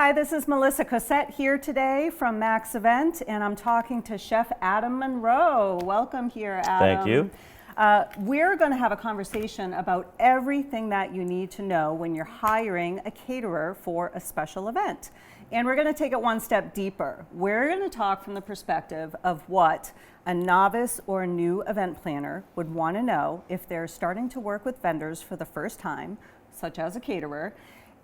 Hi, this is Melissa Cossette here today from MAXevent, and I'm talking to Chef Adam Munroe. Welcome here, Adam. Thank you. We're going to have a conversation about everything that you need to know when you're hiring a caterer for a special event. And we're going to take it one step deeper. We're going to talk from the perspective of what a novice or a new event planner would want to know if they're starting to work with vendors for the first time, such as a caterer,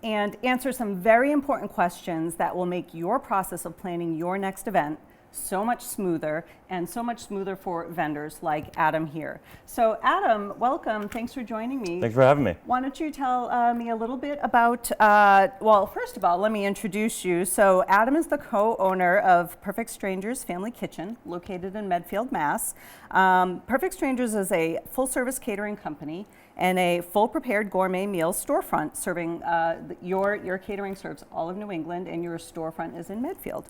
and answer some very important questions that will make your process of planning your next event so much smoother, and so much smoother for vendors like Adam here. So Adam, welcome. Thanks for joining me. Thanks for having me. Why don't you tell me a little bit about, well, first of all, let me introduce you. So Adam is the co-owner of Perfect Strangers Family Kitchen, located in Medfield, Mass. Perfect Strangers is a full-service catering company and a full prepared gourmet meal storefront serving, your catering serves all of New England, and your storefront is in Medfield.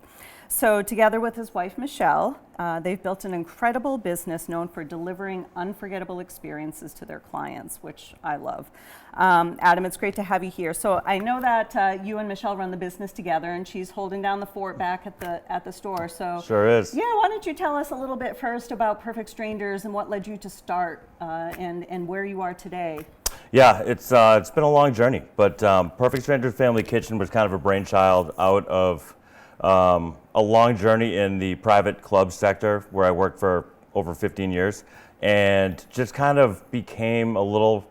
So together with his wife, Michelle, they've built an incredible business known for delivering unforgettable experiences to their clients, which I love. Adam, it's great to have you here. So I know that you and Michelle run the business together, and she's holding down the fort back at the store. So sure is. Yeah, why don't you tell us a little bit first about Perfect Strangers and what led you to start and where you are today? Yeah, it's been a long journey, but Perfect Strangers Family Kitchen was kind of a brainchild out of a long journey in the private club sector where I worked for over 15 years, and just kind of became a little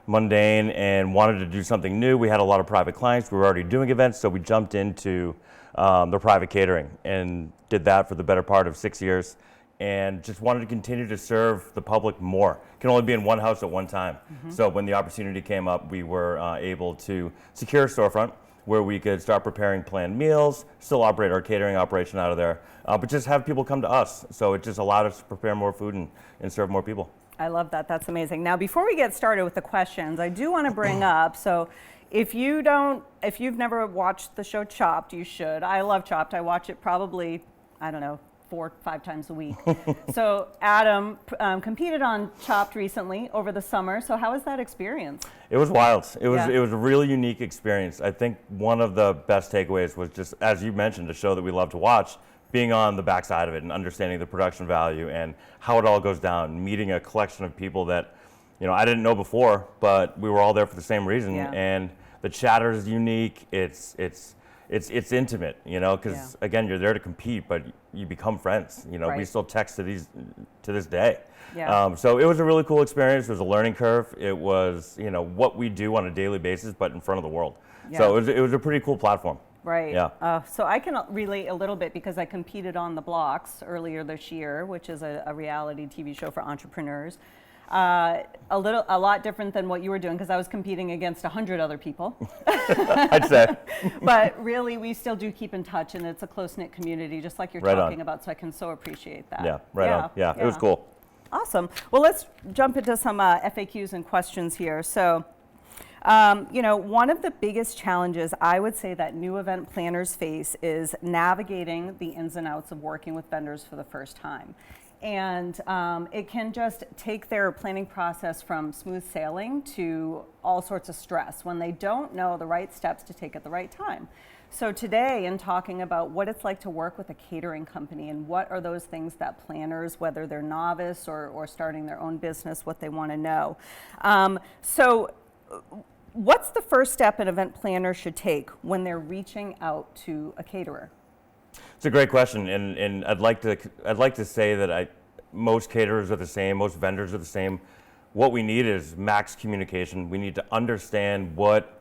mundane and wanted to do something new. We had a lot of private clients. We were already doing events, so we jumped into the private catering and did that for the better part of 6 years, and just wanted to continue to serve the public more. Can only be in one house at one time. So when the opportunity came up, we were able to secure a storefront where we could start preparing planned meals, still operate our catering operation out of there, but just have people come to us. So it just allowed us to prepare more food and serve more people. I love that. That's amazing. Now, before we get started with the questions, I do want to bring up, so if you've never watched the show Chopped, you should. I love Chopped. I watch it probably, I don't know, 4 or 5 times a week. So Adam competed on Chopped recently over the summer. So how was that experience? It was wild. It was a really unique experience. I think one of the best takeaways was just, as you mentioned, a show that we love to watch, being on the backside of it and understanding the production value and how it all goes down, meeting a collection of people that, you know, I didn't know before, but we were all there for the same reason. Yeah. And the chatter is unique. It's intimate, you know, because again, you're there to compete, but you become friends. You know, we still text to this day. Yeah. So it was a really cool experience. It was a learning curve. It was, you know, what we do on a daily basis, but in front of the world. Yeah. So it was a pretty cool platform. Right. Yeah. So I can relate a little bit because I competed on The Blocks earlier this year, which is a reality TV show for entrepreneurs. A lot different than what you were doing because I was competing against 100 other people. I'd say. But really, we still do keep in touch, and it's a close-knit community, just like you're talking about. So I can so appreciate that. Yeah. Right on. Yeah. It was cool. Awesome. Well, let's jump into some FAQs and questions here. So, you know, one of the biggest challenges I would say that new event planners face is navigating the ins and outs of working with vendors for the first time. And it can just take their planning process from smooth sailing to all sorts of stress when they don't know the right steps to take at the right time. So today, in talking about what it's like to work with a catering company and what are those things that planners, whether they're novice or starting their own business, what they want to know. So what's the first step an event planner should take when they're reaching out to a caterer? It's a great question, and I'd like to say that most caterers are the same, most vendors are the same. What we need is max communication. We need to understand what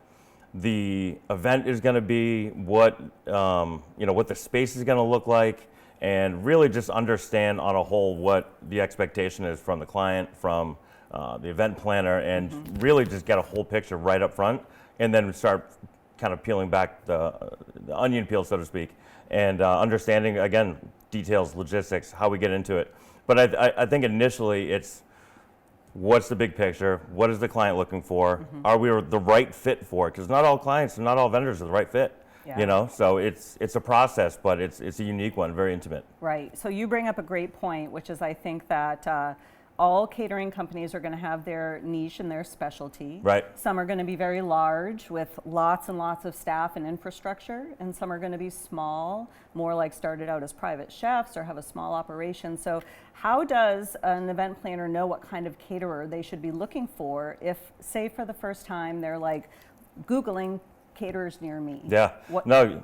the event is going to be, what what the space is going to look like, and really just understand on a whole what the expectation is from the client, from the event planner, and really just get a whole picture right up front, and then start kind of peeling back the onion peel, so to speak. And understanding, again, details, logistics, how we get into it. But I think initially it's what's the big picture? What is the client looking for? Are we the right fit for it? Because not all clients and not all vendors are the right fit. Yeah. You know, so it's a process, but it's a unique one, very intimate. Right. So you bring up a great point, which is I think that all catering companies are going to have their niche and their specialty. Right. Some are going to be very large with lots and lots of staff and infrastructure, and some are going to be small, more like started out as private chefs or have a small operation. So how does an event planner know what kind of caterer they should be looking for if, say, for the first time they're like Googling caterers near me? Yeah.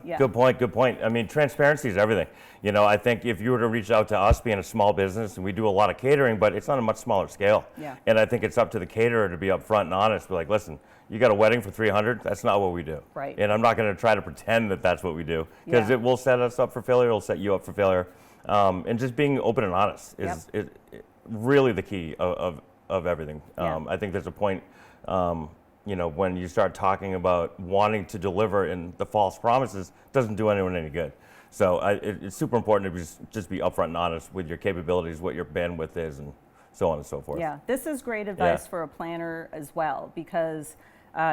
Yeah. Good point. I mean, transparency is everything. You know, I think if you were to reach out to us being a small business, and we do a lot of catering, but it's on a much smaller scale. Yeah. And I think it's up to the caterer to be upfront and honest. Be like, listen, you got a wedding for 300? That's not what we do. Right. And I'm not going to try to pretend that that's what we do, because Yeah. it will set us up for failure. It'll set you up for failure. And just being open and honest is really the key of everything. Yeah. I think there's a point, you know, when you start talking about wanting to deliver and the false promises, doesn't do anyone any good. So it's super important to just be upfront and honest with your capabilities, what your bandwidth is, and so on and so forth. Yeah, this is great advice for a planner as well, because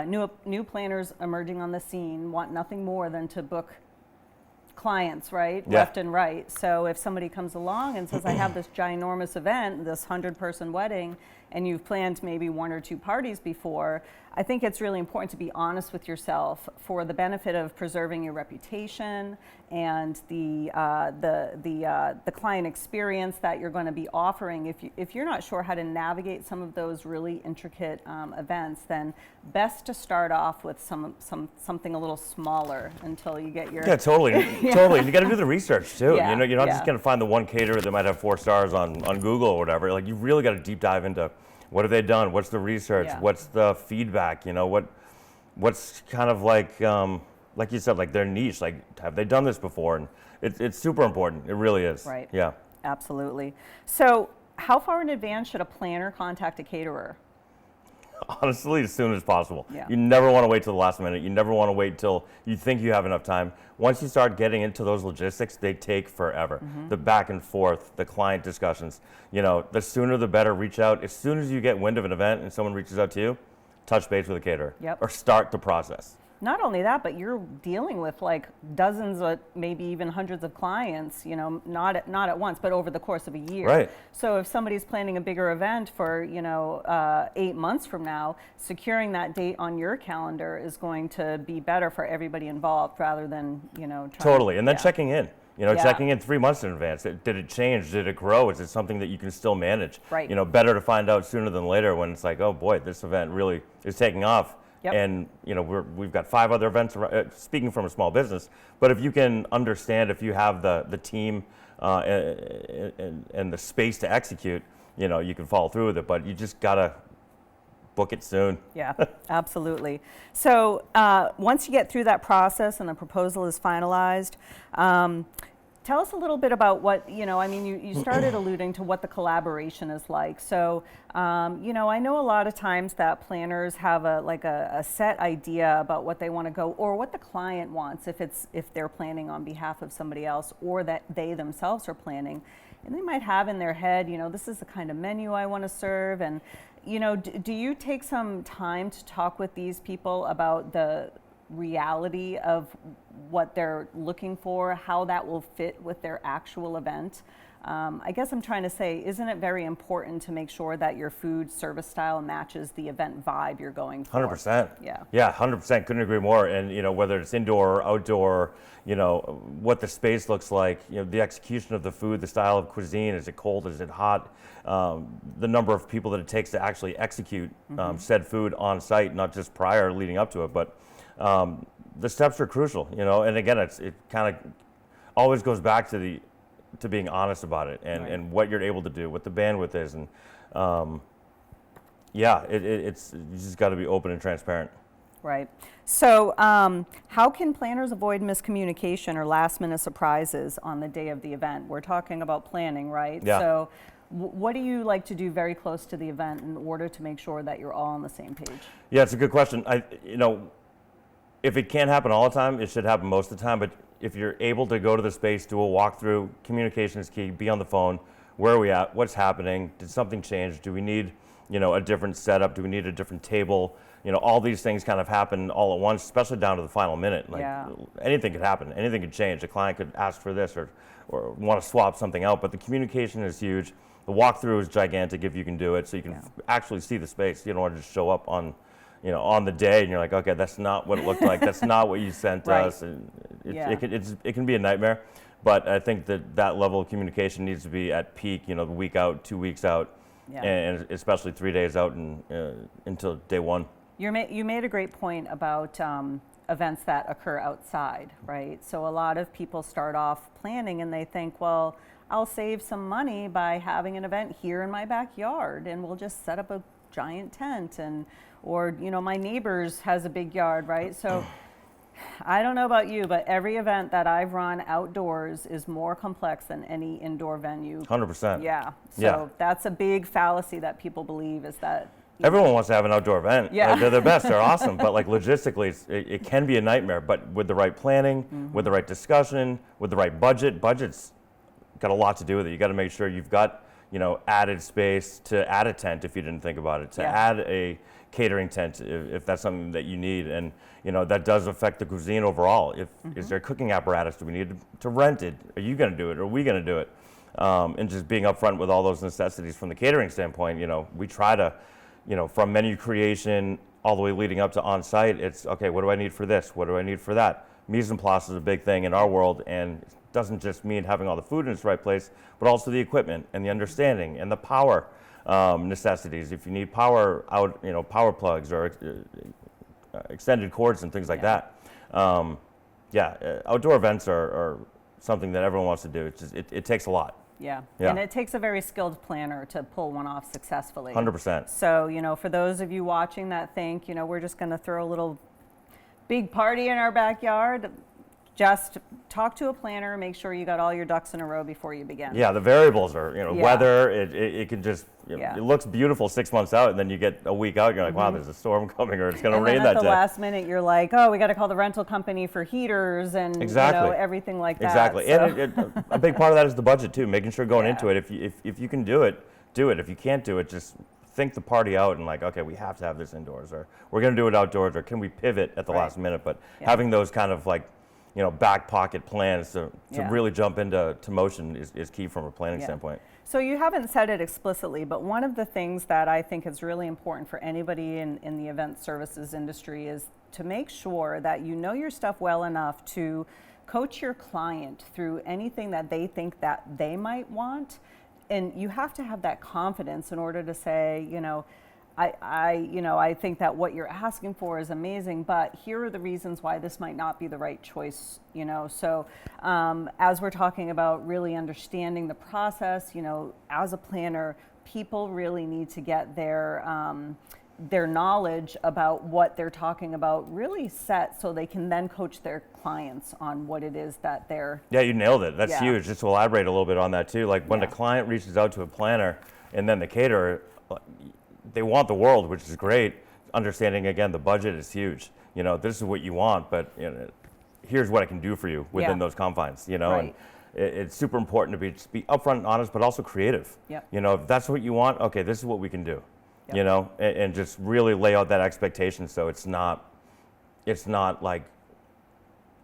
new planners emerging on the scene want nothing more than to book clients, right? Yeah. Left and right. So if somebody comes along and says, I have this ginormous event, this 100-person wedding, and you've planned maybe 1 or 2 parties before, I think it's really important to be honest with yourself for the benefit of preserving your reputation and the client experience that you're going to be offering. If you're not sure how to navigate some of those really intricate events, then best to start off with something a little smaller until you get your Totally. Totally. And you got to do the research too. Yeah, You know, you're not just yeah. going to find the one caterer that might have 4 stars on Google or whatever. Like, you really got to deep dive into what have they done, what's the research, Yeah. what's the feedback, you know, what's kind of like you said, like their niche, like have they done this before? And it's super important. It really is. Right. Yeah. Absolutely. So how far in advance should a planner contact a caterer? Honestly, as soon as possible. Yeah. You never want to wait till the last minute. You never want to wait till you think you have enough time. Once you start getting into those logistics, they take forever. Mm-hmm. The back and forth, the client discussions, you know, the sooner the better. Reach out. As soon as you get wind of an event and someone reaches out to you, touch base with a caterer. Yep. Or start the process. Not only that, but you're dealing with like dozens of, maybe even hundreds of clients, you know, not at once, but over the course of a year. Right. So if somebody's planning a bigger event for, you know, 8 months from now, securing that date on your calendar is going to be better for everybody involved rather than, you know, Totally. And then checking in. You know, Yeah. checking in 3 months in advance. Did it change? Did it grow? Is it something that you can still manage? Right. You know, better to find out sooner than later when it's like, oh boy, this event really is taking off. Yep. And you know, we've got 5 other events. Speaking from a small business, but if you can understand, if you have the team and the space to execute, you know, you can follow through with it. But you just gotta book it soon. Yeah, absolutely. So once you get through that process and the proposal is finalized, tell us a little bit about what, you know, I mean, you started alluding to what the collaboration is like. So, you know, I know a lot of times that planners have a set idea about what they want to go, or what the client wants if they're planning on behalf of somebody else, or that they themselves are planning. And they might have in their head, you know, this is the kind of menu I want to serve. And, you know, do you take some time to talk with these people about the reality of what they're looking for, how that will fit with their actual event? I guess I'm trying to say, isn't it very important to make sure that your food service style matches the event vibe you're going for? 100%. Yeah. Yeah, 100%. Couldn't agree more. And you know, whether it's indoor or outdoor, you know, what the space looks like, you know, the execution of the food, the style of cuisine, is it cold, is it hot, the number of people that it takes to actually execute said food on site, not just prior leading up to it, but the steps are crucial, you know. And again, it kind of always goes back to being honest about it and, Right. and what you're able to do, what the bandwidth is, and it's you just got to be open and transparent. Right. So how can planners avoid miscommunication or last minute surprises on the day of the event? We're talking about planning, right? Yeah. So what do you like to do very close to the event in order to make sure that you're all on the same page? Yeah, it's a good question. You know, if it can't happen all the time, it should happen most of the time. But if you're able to go to the space, do a walkthrough, communication is key. Be on the phone. Where are we at? What's happening? Did something change? Do we need, you know, a different setup? Do we need a different table? You know, all these things kind of happen all at once, especially down to the final minute. Like Yeah. anything could happen. Anything could change. The client could ask for this or want to swap something out. But the communication is huge. The walkthrough is gigantic if you can do it, so you can actually see the space. You don't want to just show up on, on the day and you're like, okay, that's not what it looked like. That's not what you sent us. And it can be a nightmare. But I think that level of communication needs to be at peak, the week out, 2 weeks out, and especially 3 days out and until day one. You made a great point about events that occur outside, right? So a lot of people start off planning and they think, well, I'll save some money by having an event here in my backyard, and we'll just set up a giant tent, or my neighbor's has a big yard, right? So I don't know about you, but every event that I've run outdoors is more complex than any indoor venue. 100%. Yeah. So that's a big fallacy that people believe, is that everyone wants to have an outdoor event. Yeah. They're the best. They're awesome. But like logistically, it can be a nightmare. But with the right planning, with the right discussion, with the right budget's got a lot to do with it. You got to make sure you've got added space to add a tent if you didn't think about it, to add a catering tent if that's something that you need, and that does affect the cuisine overall. Is there cooking apparatus? Do we need to rent it? Are you going to do it? Or are we going to do it? And just being upfront with all those necessities from the catering standpoint. We try to. From menu creation all the way leading up to on-site, it's, okay, what do I need for this? What do I need for that? Mise en place is a big thing in our world, and it doesn't just mean having all the food in its right place, but also the equipment and the understanding and the power necessities. If you need power out, power plugs or extended cords and things like that. Outdoor events are something that everyone wants to do. It's just, it takes a lot. Yeah, and it takes a very skilled planner to pull one off successfully. 100%. So, for those of you watching that think, we're just going to throw a little big party in our backyard, just talk to a planner, make sure you got all your ducks in a row before you begin. Yeah, the variables are, weather, it can just, it looks beautiful 6 months out, and then you get a week out, you're like, wow, there's a storm coming, or it's going to rain that day. And then at the last minute, you're like, oh, we got to call the rental company for heaters and everything like that. Exactly, so. And a big part of that is the budget too, making sure going into it, if you can do it, do it. If you can't do it, just think the party out and like, okay, we have to have this indoors, or we're going to do it outdoors, or can we pivot at the last minute? But having those kind of like, back pocket plans to really jump into motion is key from a planning standpoint. So you haven't said it explicitly, but one of the things that I think is really important for anybody in the event services industry is to make sure that you know your stuff well enough to coach your client through anything that they think that they might want. And you have to have that confidence in order to say, I think that what you're asking for is amazing, but here are the reasons why this might not be the right choice, So as we're talking about really understanding the process, as a planner, people really need to get their knowledge about what they're talking about really set so they can then coach their clients on what it is that they're... Yeah, you nailed it. That's huge. Just to elaborate a little bit on that too, like when the client reaches out to a planner and then the caterer, they want the world, which is great. Understanding, again, the budget is huge. This is what you want, but here's what I can do for you within those confines, Right. And it's super important to be upfront and honest, but also creative. Yep. If that's what you want, okay, this is what we can do, and just really lay out that expectation so it's not like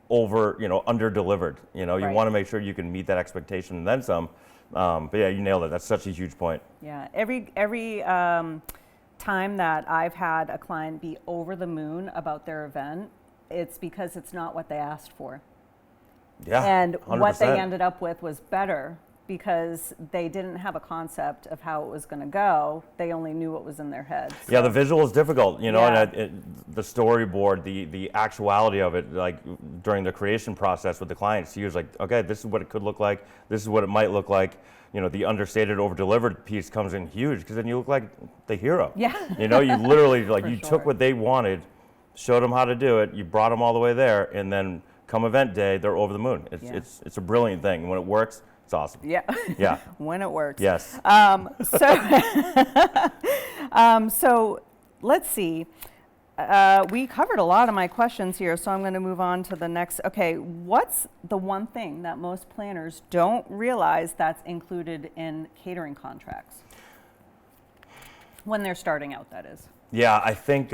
over, under delivered. You want to make sure you can meet that expectation and then some. But yeah, you nailed it. That's such a huge point. Yeah, every time that I've had a client be over the moon about their event, it's because it's not what they asked for. Yeah, and 100%. What they ended up with was better because they didn't have a concept of how it was going to go. They only knew what was in their heads. So. Yeah, the visual is difficult, and the storyboard, the actuality of it, like during the creation process with the clients, he was like, okay, this is what it could look like. This is what it might look like. The understated, over-delivered piece comes in huge because then you look like the hero. Yeah. You literally, like, you took what they wanted, showed them how to do it, you brought them all the way there, and then come event day, they're over the moon. It's a brilliant thing. When it works, it's awesome. Yeah. Yeah. When it works. Yes. So let's see. We covered a lot of my questions here, so I'm going to move on to the next. Okay, what's the one thing that most planners don't realize that's included in catering contracts? When they're starting out, that is. Yeah, I think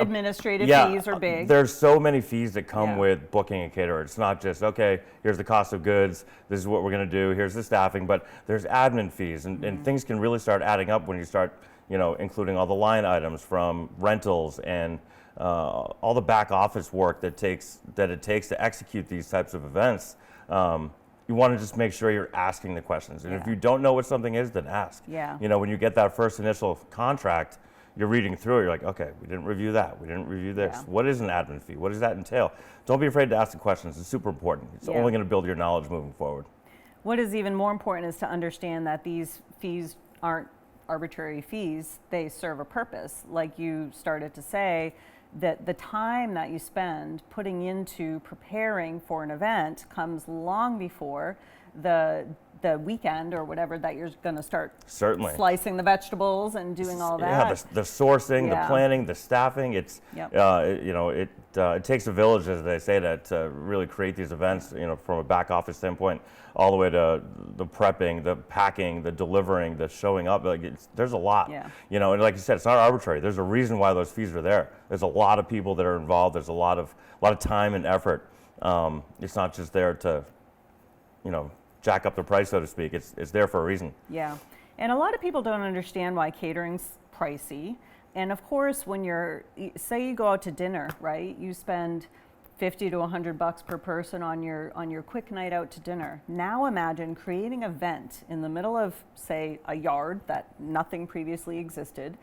administrative yeah, fees are big. There's so many fees that come Yeah. with booking a caterer. It's not just, okay, here's the cost of goods, this is what we're going to do, here's the staffing, but there's admin fees, and things can really start adding up when you start, including all the line items from rentals and all the back office work that it takes to execute these types of events. You want to just make sure you're asking the questions. And if you don't know what something is, then ask. Yeah. When you get that first initial contract, you're reading through it, you're like, okay, we didn't review that, we didn't review this. Yeah. What is an admin fee? What does that entail? Don't be afraid to ask the questions. It's super important. It's only going to build your knowledge moving forward. What is even more important is to understand that these fees aren't arbitrary fees. They serve a purpose. Like you started to say, that the time that you spend putting into preparing for an event comes long before the weekend or whatever that you're going to start Certainly. slicing the vegetables and doing all that. Yeah, the sourcing, Yeah. the planning, the staffing. It's Yep. it takes a village, as they say, to really create these events. From a back office standpoint, all the way to the prepping, the packing, the delivering, the showing up. There's a lot. Yeah. And like you said, it's not arbitrary. There's a reason why those fees are there. There's a lot of people that are involved. There's a lot of time and effort. It's not just there to, jack up the price, so to speak. It's there for a reason. Yeah, and a lot of people don't understand why catering's pricey. And of course, when say you go out to dinner, right? You spend $50 to $100 per person on your quick night out to dinner. Now imagine creating an event in the middle of, say, a yard that nothing previously existed.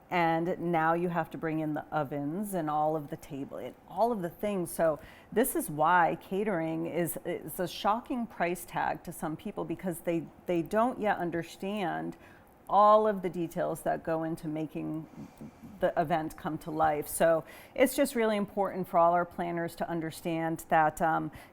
And now you have to bring in the ovens and all of the table, and all of the things. So this is why catering is a shocking price tag to some people, because they don't yet understand all of the details that go into making the event come to life. So it's just really important for all our planners to understand that,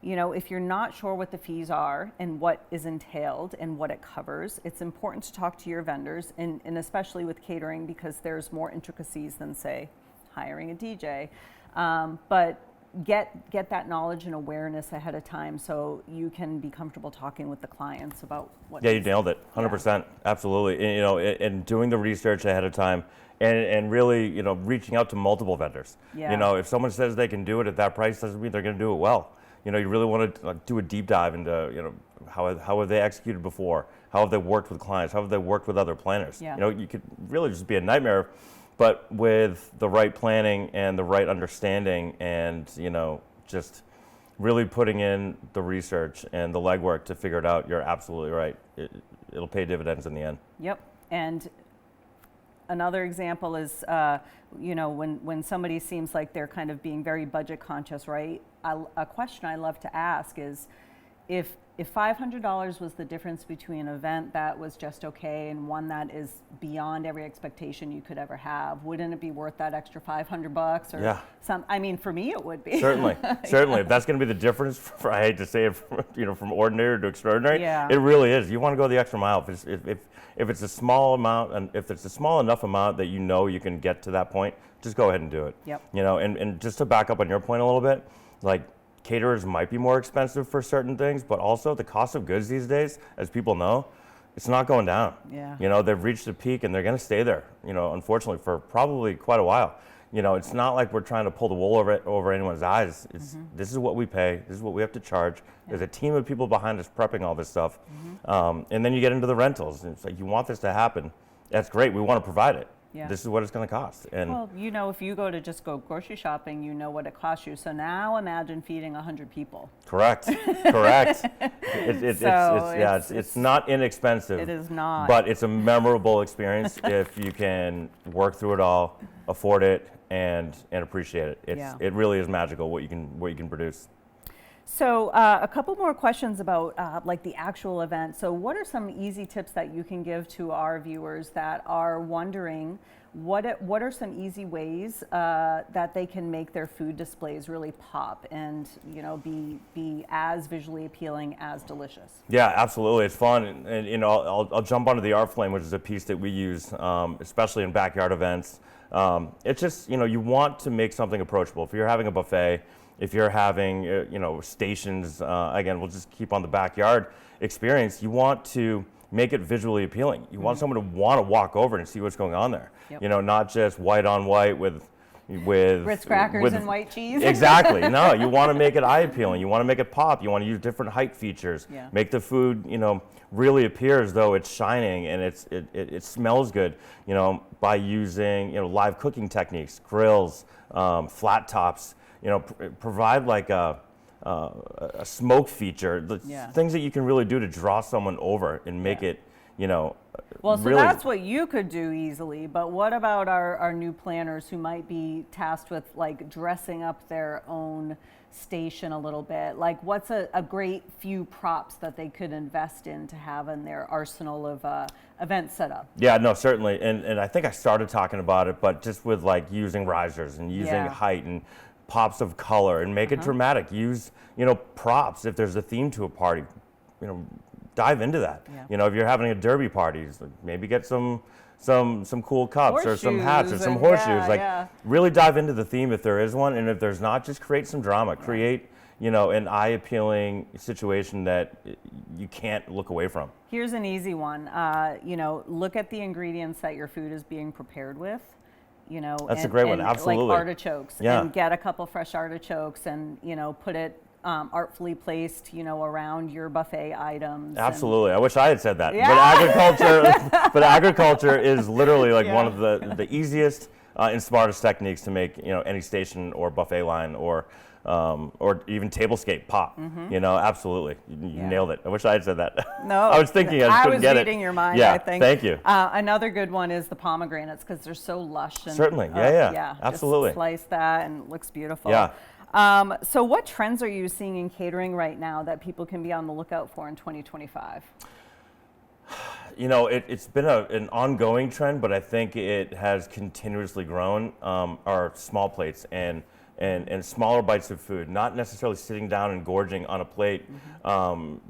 if you're not sure what the fees are and what is entailed and what it covers, it's important to talk to your vendors, and especially with catering, because there's more intricacies than, say, hiring a DJ. But get that knowledge and awareness ahead of time so you can be comfortable talking with the clients about what. Yeah, you nailed it, 100%, absolutely. And doing the research ahead of time, and really, reaching out to multiple vendors. Yeah. If someone says they can do it at that price, doesn't mean they're going to do it well. You really want to do a deep dive into, how have they executed before? How have they worked with clients? How have they worked with other planners? Yeah. You could really just be a nightmare. But with the right planning and the right understanding, and just really putting in the research and the legwork to figure it out, you're absolutely right. It'll pay dividends in the end. Yep. And another example is, when somebody seems like they're kind of being very budget conscious, right? A question I love to ask is, if $500 was the difference between an event that was just okay and one that is beyond every expectation you could ever have, wouldn't it be worth that extra $500 or Yeah. I mean, for me, it would be. Certainly. If that's going to be the difference, I hate to say it, from ordinary to extraordinary, Yeah. it really is. You want to go the extra mile. If it's a small amount, and if it's a small enough amount that you can get to that point, just go ahead and do it. Yep. And just to back up on your point a little bit, like, caterers might be more expensive for certain things, but also the cost of goods these days, as people know, it's not going down. Yeah. They've reached a peak, and they're going to stay there, unfortunately, for probably quite a while. It's not like we're trying to pull the wool over anyone's eyes. This is what we pay. This is what we have to charge. There's a team of people behind us prepping all this stuff. And then you get into the rentals. And it's like, you want this to happen. That's great. We want to provide it. Yeah. This is what it's going to cost. And Well, if you go grocery shopping, you know what it costs you. So now imagine feeding 100 people. Correct. It's not inexpensive. It is not. But it's a memorable experience if you can work through it all, afford it, and appreciate it. Yeah. It really is magical what you can produce. So a couple more questions about the actual event. So what are some easy tips that you can give to our viewers that are wondering what are some easy ways that they can make their food displays really pop and be as visually appealing as delicious? Yeah, absolutely. It's fun, and I'll jump onto the art flame, which is a piece that we use, especially in backyard events. It's just you want to make something approachable. If you're having a buffet, if you're having stations, again, we'll just keep on the backyard experience. You want to make it visually appealing. You want someone to want to walk over and see what's going on there. Yep. Not just white on white with with Ritz crackers and white cheese. Exactly. No, you want to make it eye appealing. You want to make it pop. You want to use different height features. Yeah. Make the food, really appear as though it's shining and it smells good. By using live cooking techniques, grills, flat tops. Provide like a smoke feature. Things that you can really do to draw someone over and make it, Well, so really. that's what you could do easily, but what about our new planners who might be tasked with like dressing up their own station a little bit? Like what's a great few props that they could invest in to have in their arsenal of event setup? Yeah, no, certainly. And I think I started talking about it, but just with like using risers and using height and pops of color and make it dramatic. Use, props if there's a theme to a party. Dive into that. Yeah. If you're having a derby party, maybe get some cool cups or some hats or some horseshoes. Really dive into the theme if there is one, and if there's not, just create some drama. Create, an eye-appealing situation that you can't look away from. Here's an easy one. Look at the ingredients that your food is being prepared with. That's a great one. Absolutely. Like artichokes, and get a couple fresh artichokes, and put it artfully placed, around your buffet items. Absolutely. I wish I had said that. Yeah. But agriculture is literally like one of the easiest and smartest techniques to make any station or buffet line or even tablescape pop. Absolutely. You nailed it. I wish I had said that. No, I was thinking I couldn't get it. I was reading your mind, yeah, I think. Thank you. Another good one is the pomegranates because they're so lush. And, certainly. Yeah. Absolutely. Just slice that and it looks beautiful. Yeah. So what trends are you seeing in catering right now that people can be on the lookout for in 2025? It's been an ongoing trend, but I think it has continuously grown. Are small plates and smaller bites of food, not necessarily sitting down and gorging on a plate.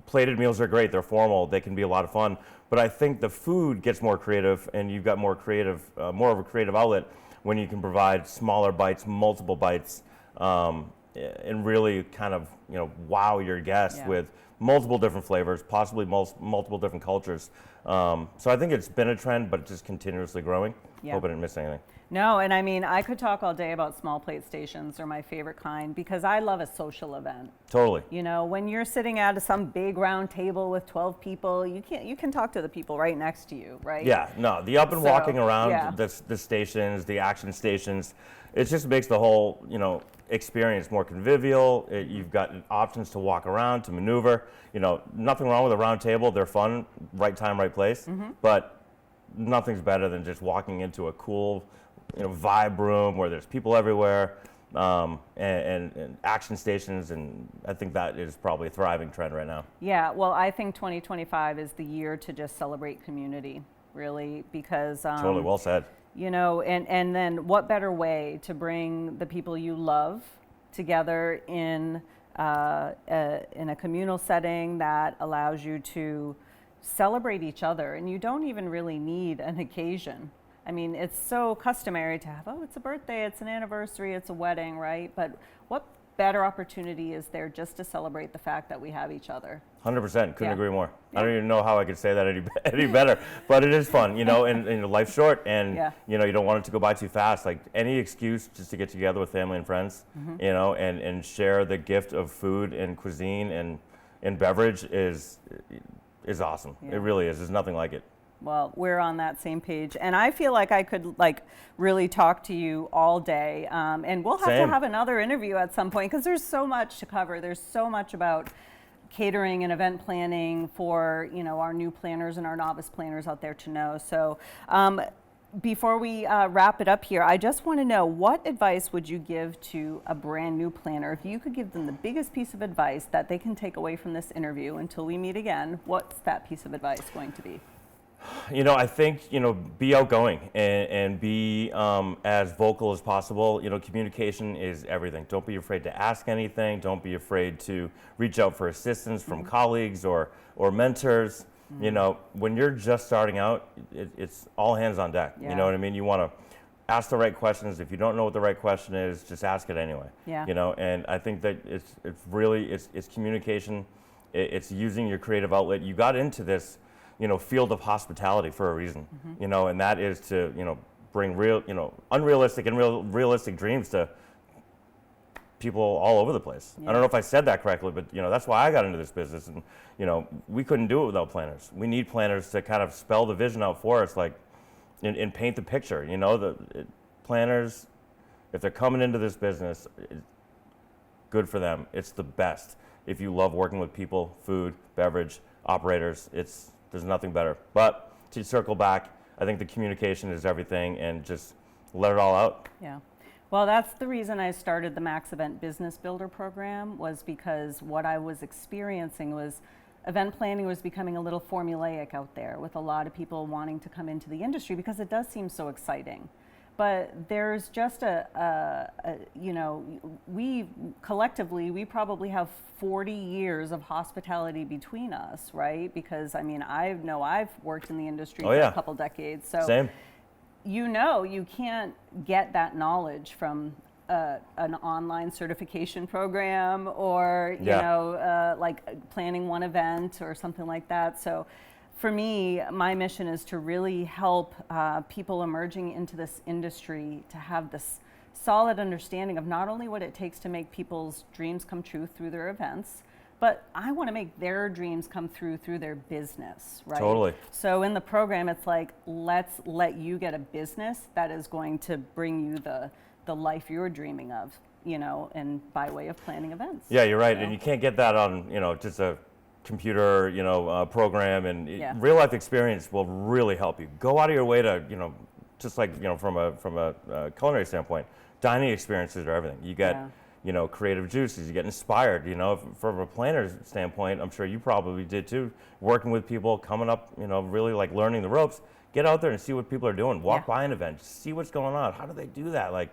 Plated meals are great. They're formal. They can be a lot of fun. But I think the food gets more creative, and you've got more of a creative outlet when you can provide smaller bites, multiple bites, and really kind of wow your guests with multiple different flavors, possibly multiple different cultures. So I think it's been a trend, but it's just continuously growing. Hope I didn't miss anything. No, and I mean, I could talk all day about small plate stations. They're my favorite kind because I love a social event. Totally. When you're sitting at some big round table with 12 people, you can talk to the people right next to you, right? Yeah, no, the up and walking around the stations, the action stations, it just makes the whole, experience more convivial. You've got options to walk around, to maneuver. Nothing wrong with a round table. They're fun, right time, right place. But nothing's better than just walking into a cool, vibe room where there's people everywhere, and action stations, and I think that is probably a thriving trend right now. Yeah, well, I think 2025 is the year to just celebrate community, really, because Totally, well said. And then what better way to bring the people you love together in a communal setting that allows you to celebrate each other, and you don't even really need an occasion. I mean, it's so customary to have, it's a birthday, it's an anniversary, it's a wedding, right? But what better opportunity is there just to celebrate the fact that we have each other? 100%, couldn't agree more. I don't even know how I could say that any better, but it is fun, and life's short, and you don't want it to go by too fast. Like any excuse just to get together with family and friends, and share the gift of food and cuisine and beverage is awesome. It really is. There's nothing like it. Well, we're on that same page, and I feel like I could really talk to you all day, and we'll have to have another interview at some point because there's so much to cover. There's so much about catering and event planning for our new planners and our novice planners out there to know. So before we wrap it up here, I just want to know, what advice would you give to a brand new planner? If you could give them the biggest piece of advice that they can take away from this interview until we meet again, what's that piece of advice going to be? I think, be outgoing and be as vocal as possible. Communication is everything. Don't be afraid to ask anything. Don't be afraid to reach out for assistance from colleagues or mentors. When you're just starting out, it's all hands on deck. You know what I mean? You want to ask the right questions. If you don't know what the right question is, just ask it anyway. And I think that it's really communication. It's using your creative outlet. You got into this field of hospitality for a reason, and that is to, bring unrealistic and realistic dreams to people all over the place. Yeah. I don't know if I said that correctly, but that's why I got into this business, and we couldn't do it without planners. We need planners to kind of spell the vision out for us, like, and paint the picture. Planners, if they're coming into this business, good for them. It's the best. If you love working with people, food, beverage, operators, there's nothing better. But to circle back, I think the communication is everything, and just let it all out. Yeah. Well, that's the reason I started the MAXevent Business Builder program, was because what I was experiencing was event planning was becoming a little formulaic out there, with a lot of people wanting to come into the industry because it does seem so exciting. But there's just we collectively, we probably have 40 years of hospitality between us, right? Because I know I've worked in the industry for a couple decades. So Same. You can't get that knowledge from an online certification program, or like planning one event or something like that. So for me, my mission is to really help people emerging into this industry to have this solid understanding of not only what it takes to make people's dreams come true through their events, but I want to make their dreams come through their business, right? Totally. So in the program, it's like, let's let you get a business that is going to bring you the life you're dreaming of, and by way of planning events. Yeah, you're right. And you can't get that on, just a computer, program, and real life experience will really help you. Go out of your way to, just like, from a culinary standpoint, dining experiences are everything. You get, creative juices, you get inspired, from a planner's standpoint, I'm sure you probably did too, working with people, coming up, really like learning the ropes. Get out there and see what people are doing. Walk by an event, see what's going on. How do they do that? Like,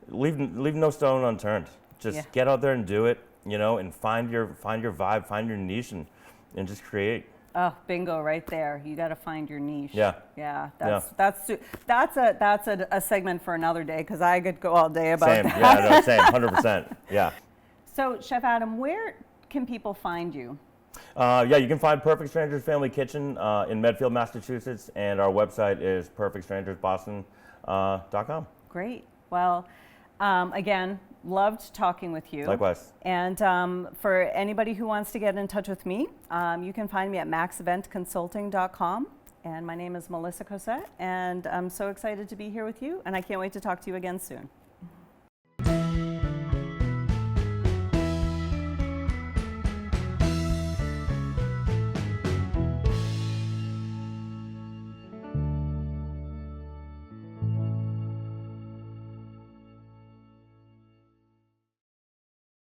leave no stone unturned. Just get out there and do it, and find your vibe, find your niche, and just create. Oh, bingo, right there. You got to find your niche. Yeah. Yeah. That's a segment for another day, because I could go all day about same. that. Yeah, no, same. 100%. Yeah. So, Chef Adam, can people find you? You can find Perfect Strangers Family Kitchen in Medfield, Massachusetts, and our website is perfectstrangersboston.com. Great. Well, again, loved talking with you. Likewise. And for anybody who wants to get in touch with me, you can find me at maxeventconsulting.com. And my name is Melissa Cossette, and I'm so excited to be here with you, and I can't wait to talk to you again soon.